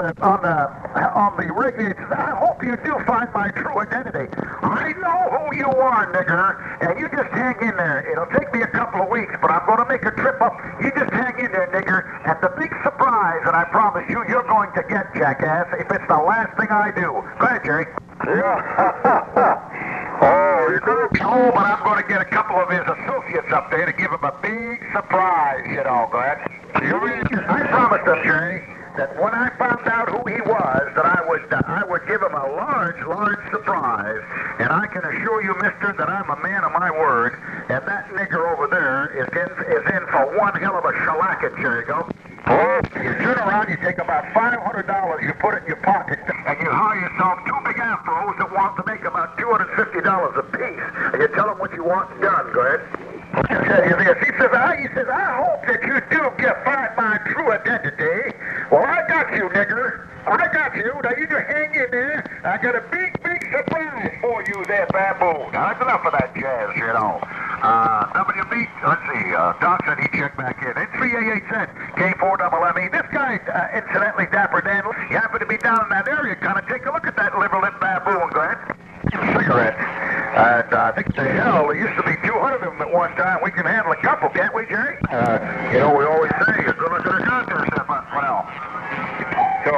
on the radio. I hope you do find my true identity. I know who you are, nigger, and you just hang in there. It'll take me a couple of weeks, but I'm going to make a trip up. You just hang in there, nigger, and the big surprise that I promise you, you're going to get, jackass, if it's the last thing I do. Go ahead, Jerry. Yeah. Oh, you're going to... Oh, but I'm going to get a couple of his associates up there to give him a big surprise, you know. Go ahead. I promised him, Jerry, that when I found out who he was, that I would give him a large surprise. And I can assure you, mister, that I'm a man of my word. And that nigger over there is in for one hell of a shellacking, Jerry. Go. Oh, you turn around, you take about $500, you put it in your pocket, and you hire yourself two big afros that want to make about $250 a piece. And you tell them what you want done. Go ahead. He says, I hope that you do find my true identity. Well, I got you, nigger. I got you. Now, you just hang in there. I got a big surprise for you there, baboon. Now, that's enough of that jazz, you know. WB, let's see, Doc said he checked back in. It's 388 cent, K4MME. This guy, incidentally, Dapper Dan, you happen to be down in that area, kind of take a look at that liver-lit baboon. Go ahead. Cigarette. And I think the hell, there used to be 200 of them at one time. We can handle a couple, can't we, Jerry? You know, we always say, you're good looking at a contest, that much. Well, so,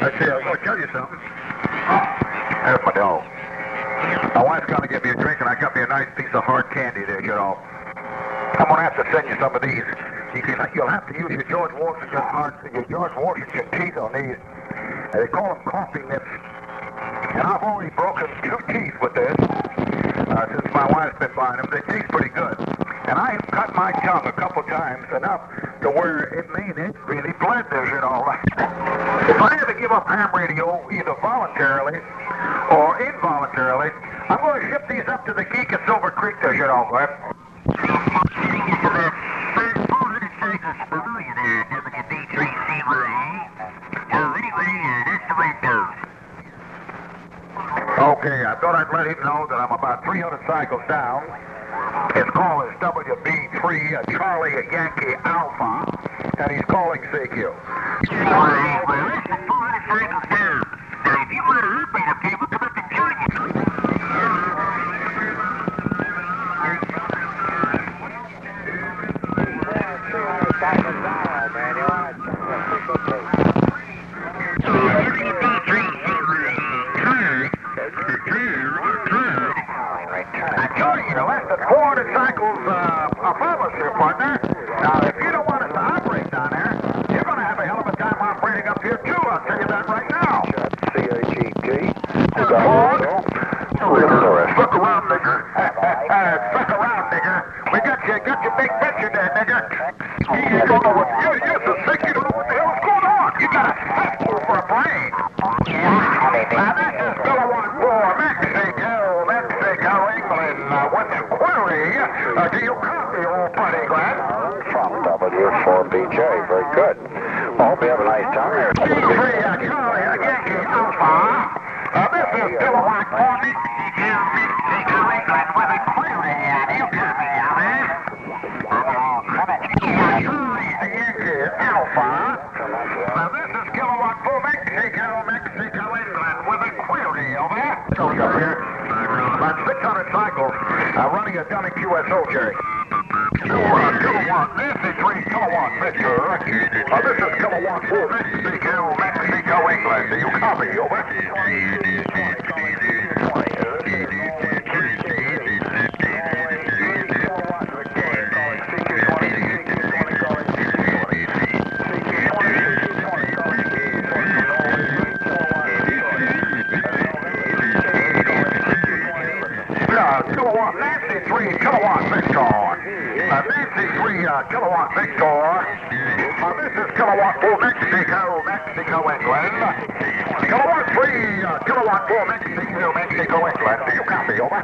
let's see, I was going to tell you something. There's my dog. My wife's going to get me a drink, and I got me a nice piece of hard candy there, you know. I'm going to have to send you some of these. You'll have to use your George Washington teeth on these. They call them coffee nips. And I've already broken 2 teeth with this since my wife's been buying them. They taste pretty good. And I have cut my tongue a couple times enough to where it really bled there, you know. If I ever give up ham radio, either voluntarily or involuntarily, I'm going to ship these up to the geek at Silver Creek there, you know. Okay, I thought I'd let him know that I'm about 300 cycles down. His call is WB3 Charlie Yankee Alpha, and he's calling CQ. Partner. Now, if you don't want us to operate down there, you're going to have a hell of a time operating up here, too. I'll tell you that right now. C-H-E-T. Fuck around, nigger. Fuck around, nigger. We got your big picture there, nigger. You don't know what you're so sick, you don't know what the hell's going on. You got a fistful for a brain. Now, this is Bill 14, Mexico, England. What's your query? Do you copy, old buddy, Glad? From W4BJ. Very good. Hope you have a nice time here. Charlie Yankee Alpha. This is Bill 14, Mexico, England, with a query. Do you copy, Charlie Yankee Alpha. Now, this is Kilowatt 4, Mexico, England, with a query. Over. Goes up here. About 600 cycles running a dummy QSO, Jerry. Kilowatt, Nancy 3 kilowatt, Victor. This is Kilowatt 4, Mexico, England. Do you copy? Over. Kilowatt, Nancy 3 kilowatt, Victor. Nancy 3 kilowatt, Victor. This is Kilowatt 4, Mexico, England. Kilowatt 3 kilowatt 4, Mexico, England. Do you copy? Over.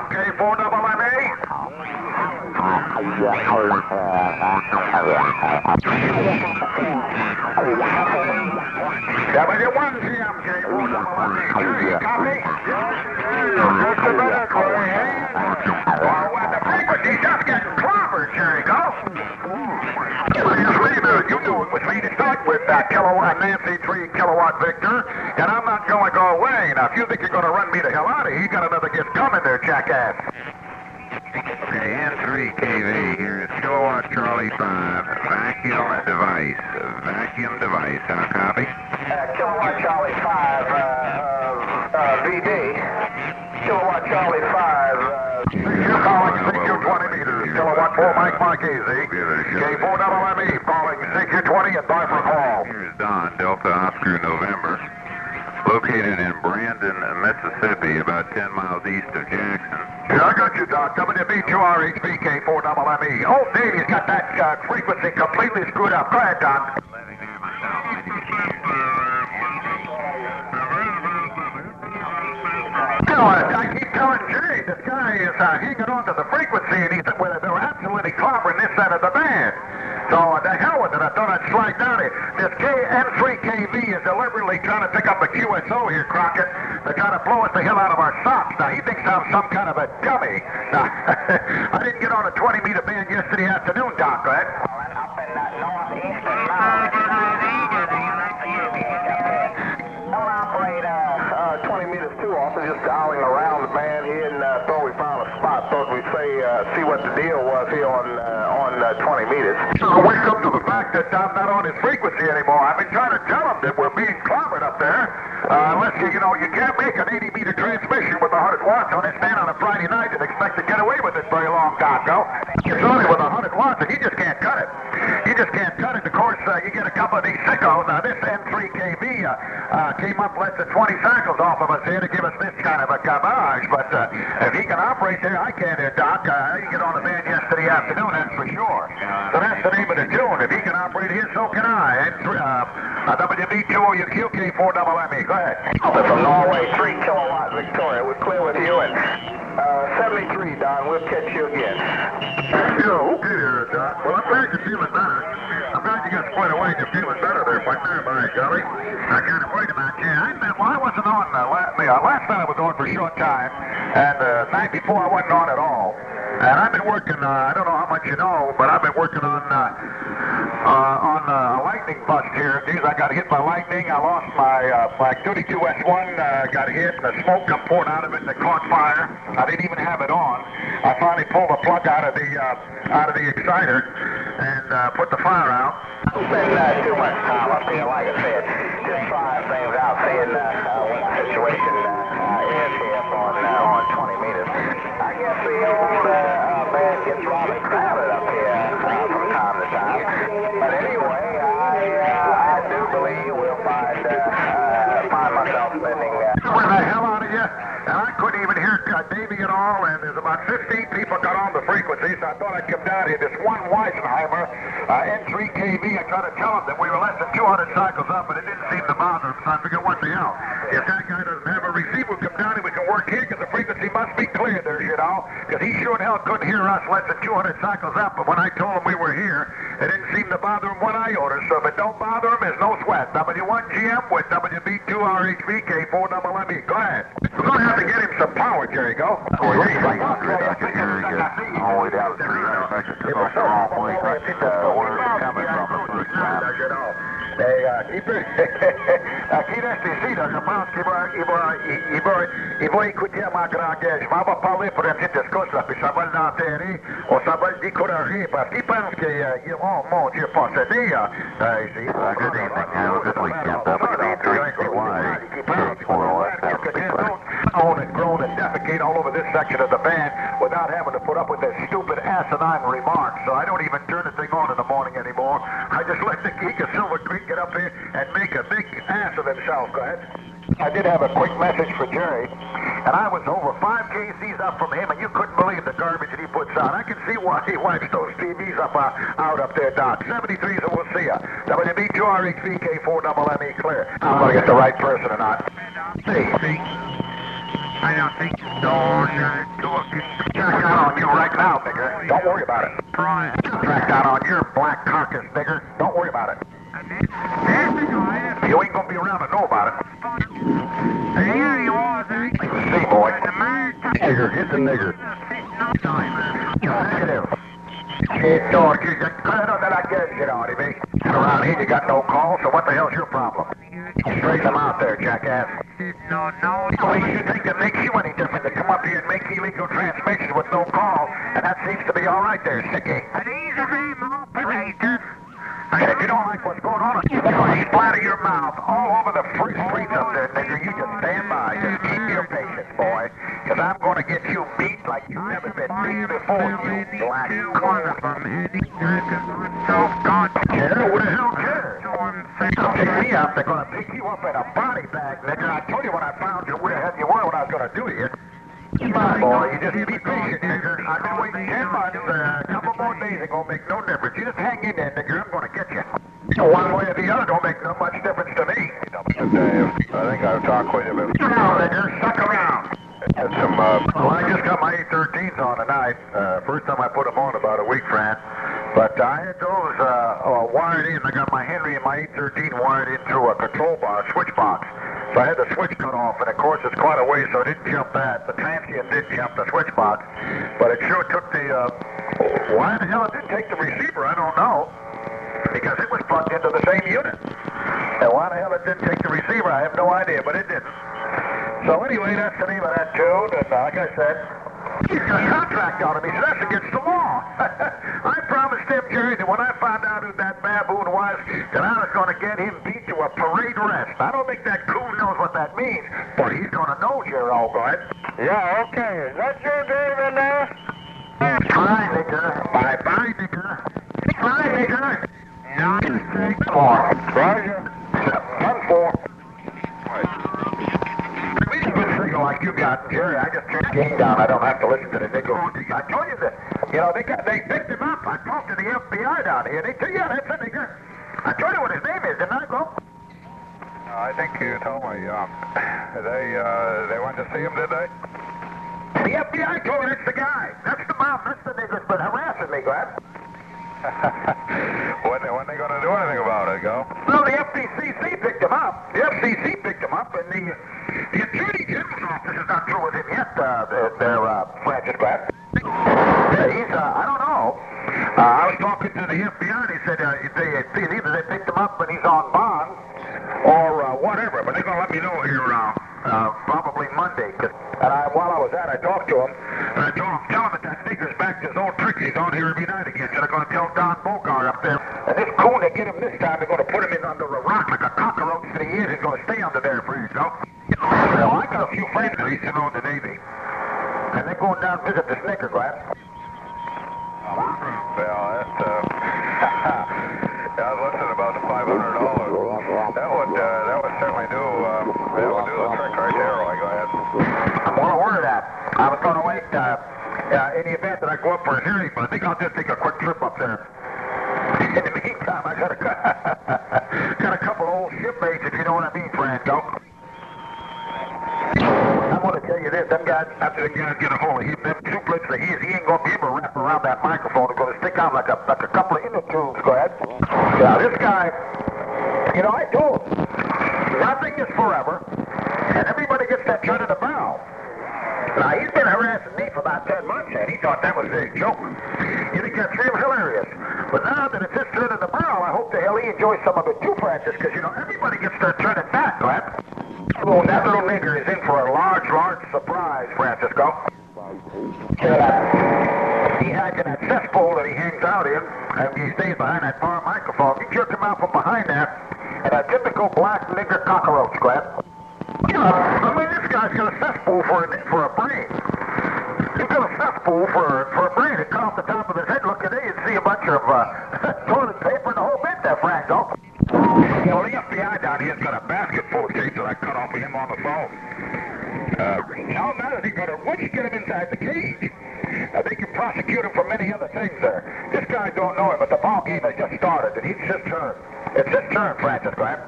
K4MME. W1GM, K4MME. Copy? Just a minute, the frequency's just getting clobbered, Jerry, go. You knew it was me to start with that kilowatt Nancy 3 kilowatt Victor, and I'm not going to go away. Now, if you think you're going to run me the hell out of here, you got another gift coming there, jackass. Okay, N3 KV here is kilowatt Charlie 5, vacuum device. Vacuum device, copy? Kilowatt Charlie 5, VD. Kilowatt Charlie 5, you're calling 620 meters. Kilowatt 4 Mike Marchese. K4MME calling 620 and bye for call. Here's Don, Delta Oscar November. Located in Brandon, Mississippi, about 10 miles east of Jackson. Yeah, I got you, Doc. WB2RHB K4MME. Old Davy's got that frequency completely screwed up. Go ahead, Don. I keep telling Jay, this guy is hanging on to the frequency, and they're absolutely clobbering this end of the band. So the hell with it, I thought I'd slide down it. This N3KV is deliberately trying to pick up a QSO here, Crockett. They're trying to blow us the hell out of our socks. Now, he thinks I'm some kind of a dummy. Now, I didn't get on a 20-meter band yesterday afternoon, Doc, right? Up in that northeastern Don't operate 20 meters too often, just dialing around the band here, and thought we found a spot. Thought we'd see what the deal was here on 20 meters. I wake up to the fact that I'm not on his frequency anymore. I've been trying to tell him that we're being clobbered up there. Unless you can't make an 80-meter transmission with 100 watts on this band on a Friday night and expect to get away with it very long, Doco. It's only with 100 watts, and you just can't cut it. You just can't cut it. Of course, you get a couple of these sickos. Now, this N3KV came up less than 20 cycles off of us here to give us this kind of a garbage. But if he can operate there, I can there, Doc. I didn't get on the band yesterday afternoon, that's for sure. So that's the name of the tune. If he can operate here, so can I. WB2OUQ K4MME. Go ahead. From Norway, 3 kilowatt Victoria. We're clear with you. And 73, Don. We'll catch you again. Okay there, Doc. Well, I'm glad you're feeling better. I'm glad you got split away and you're feeling better there, partner. By golly. I kind of worried about you. I wasn't on last night. I was on for a short time, and the night before I wasn't on at all. And I've been working, I don't know how much you know, but I've been working on a lightning bust here. Geez, I got hit by lightning. I lost my 32S1, got hit, and the smoke come pouring out of it, and it caught fire. I didn't even have it on. I finally pulled the plug out of the exciter and put the fire out. Don't spend too much time up here, like I said. Just trying things out, seeing what the situation is here on 20 meters. I guess the old band gets rather crowded up here from time to time. But anyway, I do believe we'll find myself spending... Where the hell out of you? And I couldn't even hear Davey at all, and there's about 15 people got on the frequency, so I thought I'd come down here. This one Weisenheimer, N3KV, I tried to tell him that we were less than 200 cycles up, but it didn't seem to bother him, so I figured, what the hell? If that guy doesn't have a receiver, we'll come down and we can work here, because the frequency must be clear there, you know, because he sure in hell couldn't hear us less than 200 cycles up, but when I told him we were here, it didn't seem to bother him one iota, so if it don't bother him, there's no sweat. W1GM with WB2RHB K4MME. Go ahead. We're going to have to get him some power, Jerry. Go. All the way down to 300. It was the wrong way. Where it's coming from the first time. И voi écoutez-moi, grand gars, je m'en vais parler pour un petit discours, là, puis ça va l'enterrer, ou ça va le décourager, parce qu'il pense qu'ils vont, mon Dieu, posséder. Good evening. Have a good weekend. WB3CY. Own and groan and defecate all over this section of the band without having to put up with their stupid asinine remarks. So I don't even turn the thing on in the morning anymore. I just let the geek of Silver Creek get up here and make a big ass of himself. Go ahead. I did have a quick message for Jerry, and I was over 5 kcs up from him, and you couldn't believe the garbage that he puts out. I can see why he wipes those TVs out up there, Doc. 73s, and we'll see ya. WB2RHB K4MME clear. I'm going to get the right person or not. See? I don't think track out on you right now, nigger. Don't worry about it. Track out on your black carcass, nigger. Don't worry about it. You ain't gonna be around to know about it. Here he was, See, boy. Nigger, hit the nigger. Negative. Shit, dog, you just cut on that I guess, you know what I mean? Around here, you got no call, so what the hell's your problem? Straighten them out there, jackass. No. Well, you think it makes you any different to come up here and make illegal transmissions with no call, and that seems to be all right there, Sticky. He's a ham operator. And if you don't like what's going on, you splatter your mouth all over the free streets up there, nigger. You just stand by. Just keep your patience, boy. Because I'm going to get you beat like you've never been beat before, you black One of them, and he's so God. care. Who the hell cares? They'll pick me up. They're going to pick you up in a body bag, nigger. I told you when I found you where the hell you were, what I was going to do to you. Come on, boy. You just be patient, nigger. I've been waiting 10 months. A couple more days ain't going to make no difference. You just hang in there, nigger. I'm going to get you. One way or the other don't make no much difference to me. Dave, I think I've talked with him. Now, nigger, suck around. Had some, Well, I just got my 813s on tonight. First time I put them on about a week, Fran. But I had those wired in. I got my Henry and my 813 wired in through a control box, switch box. So I had the switch cut off, and of course it's quite a way, so I didn't jump that. The transient did jump the switch box, but it sure took the, why the hell it didn't take the receiver, I don't know. Because it was plugged into the same unit. And why the hell it didn't take the receiver, I have no idea, but it didn't. So anyway, that's the name of that tune, and like I said, he's got a contract on him. He said, that's against the law. I promised him, Jerry, that when I found out who that baboon was, that I was going to get him beat to a parade rest. I don't think that coon knows what that means, but he's going to know, Jerry. Oh, go ahead. yeah, okay. Is that your game in there? Bye, nigger. Bye-bye, nigger. Bye, nigger. Come on. Roger. 1-4. Like you got, Jerry, I just turned the game down. I don't have to listen to the nigger. I told you that, you know, they picked him up. I talked to the FBI down here. They said, yeah, that's a nigger. I told you what his name is, didn't I, Bo? I think you told me, they went to see him, did they? The FBI told me that's the guy. That's the mom. That's the nigger's been harassing me, Glad. when they going to do anything about it, go? Well, the FCC picked him up. The FCC picked him up, and the Attorney General's office is not through with him yet, Francis Glad. He's, I don't know. I was talking to the FBI, and he said either they picked him up and he's on bond, or whatever, but they're going to let me know here probably Monday. And while I was at it, I talked to him, and I told him, tell him that that nigger's back to his old tricks. He's on here every night again, so they're going to tell Don Bogart up there. And this coon, they get him this time, they're going to put him in under a rock like a cockroach that he is. He's going to stay under there, friends, no? Well, I got a few friends that used to know in the Navy, and they're going down to visit this nigger, Glad. Well, that's, I was listening about the $500. That would certainly do the trick right there, Roy. Go ahead. I'm going to order that. I was going to wait in the event that I go up for a hearing, but I think I'll just take a quick trip up there. In the meantime, I got a couple of old shipmates, if you know what I mean, Franco. I'm going to tell you this, them guys, after the guys get a hold of him, them two blips of his, he ain't going to be able to wrap around that microphone. It's going to stick out like a couple of inner tubes. Go ahead. Yeah, this guy, you know, I told him, nothing is forever, and everybody gets that turn of the bow. Now, he's been harassing me for about 10 months, and he thought that was a joke. You think that's real hilarious. But now that it's his turn of the bow, I hope the hell he enjoys some of it too, Francis, because, you know, everybody gets their turn at that, go ahead. Oh, that little nigger is in for a large surprise, Francisco. He hides in that cesspool that he hangs out in, and he stays behind that far microphone. You jerk him out from behind that, and a typical black nigger cockroach, Glad. I mean, this guy's got a cesspool for a brain. He's got a cesspool for a brain. It cut off the top of his head. Look at it, you'd see a bunch of toilet paper and the whole bit there, Franco. You know, the FBI down here's got a basket full of tapes that I cut off with him on the phone. Now that he got once you get him inside the cage, they can prosecute him for many other things there. This guy don't know him, but the ball game has just started, and it's his turn. It's his turn, Francis Grant.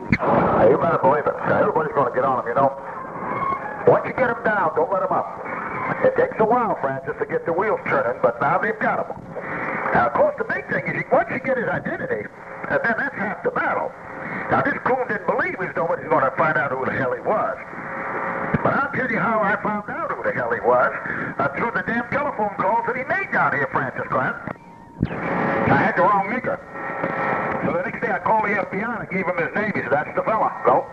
You better believe it. Everybody's going to get on him, you know. Once you get him down, don't let him up. It takes a while, Francis, to get the wheels turning, but now they've got him. Now, of course, the big thing is once you get his identity, then that's half the battle. Now, this coon didn't believe find out who the hell he was. But I'll tell you how I found out who the hell he was, through the damn telephone calls that he made down here, Francis Grant. I had the wrong maker. So the next day I called the FBI and I gave him his name. He said, that's the fella. So